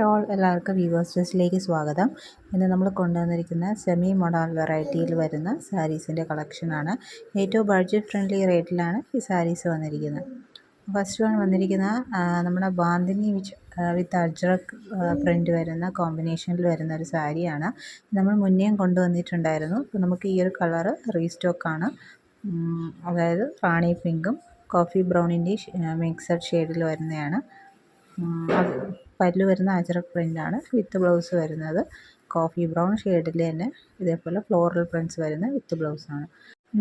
All, എല്ലാവർക്കും viewers ഡ്രസ്സിലേക്ക് സ്വാഗതം. ഇന്ന് നമ്മൾ കൊണ്ടുവന്നിരിക്കുന്ന സെമി മോഡൽ വെറൈറ്റിയിൽ വരുന്ന സാരീസിൻ്റെ കളക്ഷനാണ്. ഏറ്റവും ബഡ്ജറ്റ് ഫ്രണ്ട്ലി റേറ്റിലാണ് ഈ സാരീസ് വന്നിരിക്കുന്നത്. ഫസ്റ്റ് വൺ വന്നിരിക്കുന്ന നമ്മുടെ ബാന്തിനി വിത്ത് അജ്രക് പ്രിൻ്റ് വരുന്ന കോമ്പിനേഷനിൽ വരുന്ന ഒരു സാരിയാണ്. നമ്മൾ മുന്നേയും കൊണ്ടുവന്നിട്ടുണ്ടായിരുന്നു. അപ്പോൾ നമുക്ക് ഈ ഒരു കളറ് റീസ്റ്റോക്കാണ്. അതായത് റാണി പിങ്കും കോഫി ബ്രൗണിൻ്റെ മിക്സഡ് ഷെയ്ഡിൽ വരുന്നതാണ്. പല്ലു വരുന്ന അജ്രക് പ്രിൻ്റാണ്. വിത്ത് ബ്ലൗസ് വരുന്നത് കോഫി ബ്രൗൺ ഷെയ്ഡിൽ തന്നെ ഇതേപോലെ ഫ്ലോറൽ പ്രിൻറ്റ്സ് വരുന്ന വിത്ത് ബ്ലൗസാണ്.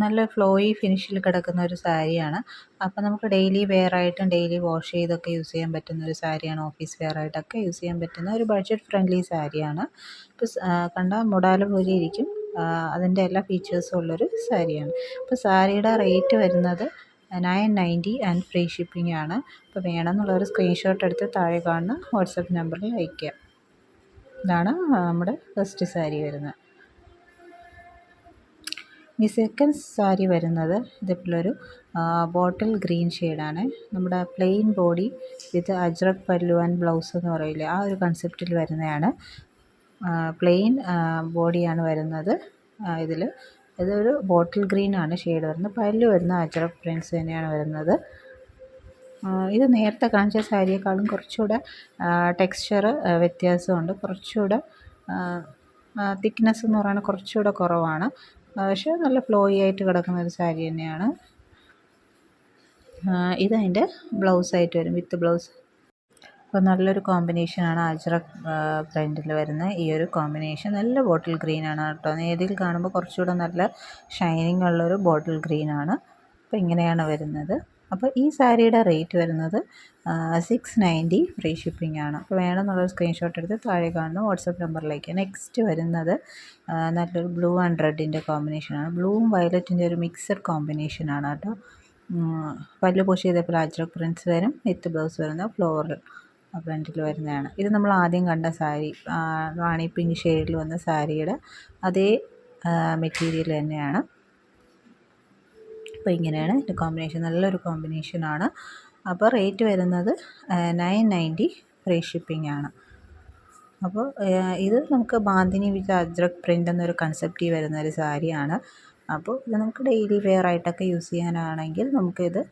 നല്ല ഫ്ലോയി ഫിനിഷിൽ കിടക്കുന്ന ഒരു സാരിയാണ്. അപ്പോൾ നമുക്ക് ഡെയിലി വെയറായിട്ടും ഡെയിലി വാഷ് ചെയ്തൊക്കെ യൂസ് ചെയ്യാൻ പറ്റുന്ന ഒരു സാരിയാണ്. ഓഫീസ് വെയറായിട്ടൊക്കെ യൂസ് ചെയ്യാൻ പറ്റുന്ന ഒരു ബഡ്ജറ്റ് ഫ്രണ്ട്ലി സാരിയാണ്. ഇപ്പോൾ കണ്ടാൽ മുടാല പോലെ ഇരിക്കും. അതിൻ്റെ എല്ലാ ഫീച്ചേഴ്സും ഉള്ളൊരു സാരിയാണ്. അപ്പോൾ സാരിയുടെ റേറ്റ് വരുന്നത് 990 ആൻഡ് ഫ്രീ ഷിപ്പിംഗ് ആണ്. അപ്പോൾ വേണമെന്നുള്ളൊരു സ്ക്രീൻഷോട്ട് എടുത്ത് താഴെ കാണുന്ന വാട്സപ്പ് നമ്പറിൽ അയയ്ക്കുക. ഇതാണ് നമ്മുടെ ഫസ്റ്റ് സാരി വരുന്നത്. ഈ സെക്കൻഡ് സാരി വരുന്നത് ഇതേപോലൊരു ബോട്ടിൽ ഗ്രീൻ ഷെയ്ഡാണ്. നമ്മുടെ പ്ലെയിൻ ബോഡി വിത്ത് അജ്രക് പല്ലു ആൻഡ് ബ്ലൗസ് എന്ന് പറയില്ലേ, ആ ഒരു കൺസെപ്റ്റിൽ വരുന്നതാണ്. പ്ലെയിൻ ബോഡിയാണ് വരുന്നത്. ഇതൊരു ബോട്ടിൽ ഗ്രീൻ ആണ് ഷെയ്ഡ് വരുന്നത്. പല്ലു വരുന്ന അജ്രക് പ്രിൻറ്റ്സ് തന്നെയാണ് വരുന്നത്. ഇത് നേരത്തെ കാണിച്ച സാരിയേക്കാളും കുറച്ചുകൂടെ ടെക്സ്ചർ വ്യത്യാസമുണ്ട്. കുറച്ചുകൂടെ തിക്നെസ് എന്ന് പറയുന്നത് കുറച്ചുകൂടെ കുറവാണ്. പക്ഷേ നല്ല ഫ്ലോയി ആയിട്ട് കിടക്കുന്ന ഒരു സാരി തന്നെയാണ്. ഇതതിൻ്റെ ബ്ലൗസായിട്ട് വരും, വിത്ത് ബ്ലൗസ്. അപ്പോൾ നല്ലൊരു കോമ്പിനേഷനാണ് അജ്രക് പ്രിൻ്റിൽ വരുന്ന ഈ ഒരു കോമ്പിനേഷൻ. നല്ല ബോട്ടിൽ ഗ്രീനാണ് കേട്ടോ. നേരിൽ കാണുമ്പോൾ കുറച്ചുകൂടെ നല്ല ഷൈനിങ് ഉള്ളൊരു ബോട്ടിൽ ഗ്രീനാണ്. അപ്പോൾ ഇങ്ങനെയാണ് വരുന്നത്. അപ്പോൾ ഈ സാരിയുടെ റേറ്റ് വരുന്നത് 690 ഫ്രീ ഷിപ്പിംഗ് ആണ്. അപ്പോൾ വേണമെന്നുള്ളൊരു സ്ക്രീൻഷോട്ട് എടുത്ത് താഴെ കാണുന്ന വാട്സപ്പ് നമ്പറിലേക്ക്. നെക്സ്റ്റ് വരുന്നത് നല്ലൊരു ബ്ലൂ ആൻഡ് റെഡിൻ്റെ കോമ്പിനേഷനാണ്. ബ്ലൂവും വയലറ്റിൻ്റെ ഒരു മിക്സഡ് കോമ്പിനേഷനാണ് കേട്ടോ. പല്ല് പുഷ് ചെയ്തപ്പോൾ അജ്രക് പ്രിൻറ്റ്സ് വരും. വിത്ത് ബ്ലൗസ് വരുന്ന ഫ്ലോറൽ പ്രിൻ്റിൽ വരുന്നതാണ്. ഇത് നമ്മൾ ആദ്യം കണ്ട സാരി, റാണി പിങ്ക് ഷെയ്ഡിൽ വന്ന സാരിയുടെ അതേ മെറ്റീരിയൽ തന്നെയാണ്. അപ്പോൾ ഇങ്ങനെയാണ് ഇതിൻ്റെ കോമ്പിനേഷൻ. നല്ലൊരു കോമ്പിനേഷനാണ്. അപ്പോൾ റേറ്റ് വരുന്നത് 990 ഫ്രീ ഷിപ്പിംഗ് ആണ്. അപ്പോൾ ഇത് നമുക്ക് ബാന്തിനി വിത്ത് അജ്രക് പ്രിൻ്റ് എന്നൊരു കൺസെപ്റ്റിൽ വരുന്ന ഒരു സാരിയാണ്. അപ്പോൾ ഇത് നമുക്ക് ഡെയിലി വെയർ ആയിട്ടൊക്കെ യൂസ് ചെയ്യാനാണെങ്കിൽ നമുക്കിത്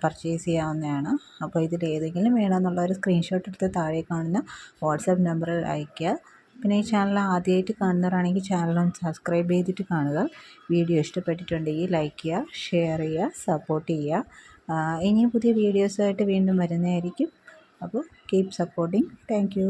പർച്ചേസ് ചെയ്യാവുന്നതാണ്. അപ്പോൾ ഇതിൽ ഏതെങ്കിലും വേണമെന്നുള്ള ഒരു സ്ക്രീൻഷോട്ട് എടുത്ത് താഴെ കാണുന്ന വാട്സപ്പ് നമ്പറിൽ അയയ്ക്കുക. പിന്നെ ഈ ചാനൽ ആദ്യമായിട്ട് കാണുന്നവരാണെങ്കിൽ ചാനലൊന്ന് സബ്സ്ക്രൈബ് ചെയ്തിട്ട് കാണുക. വീഡിയോ ഇഷ്ടപ്പെട്ടിട്ടുണ്ടെങ്കിൽ ലൈക്ക് ചെയ്യുക, ഷെയർ ചെയ്യുക, സപ്പോർട്ട് ചെയ്യുക. ഇനിയും പുതിയ വീഡിയോസായിട്ട് വീണ്ടും വരുന്നതായിരിക്കും. അപ്പോൾ കീപ് സപ്പോർട്ടിങ്. Thank you.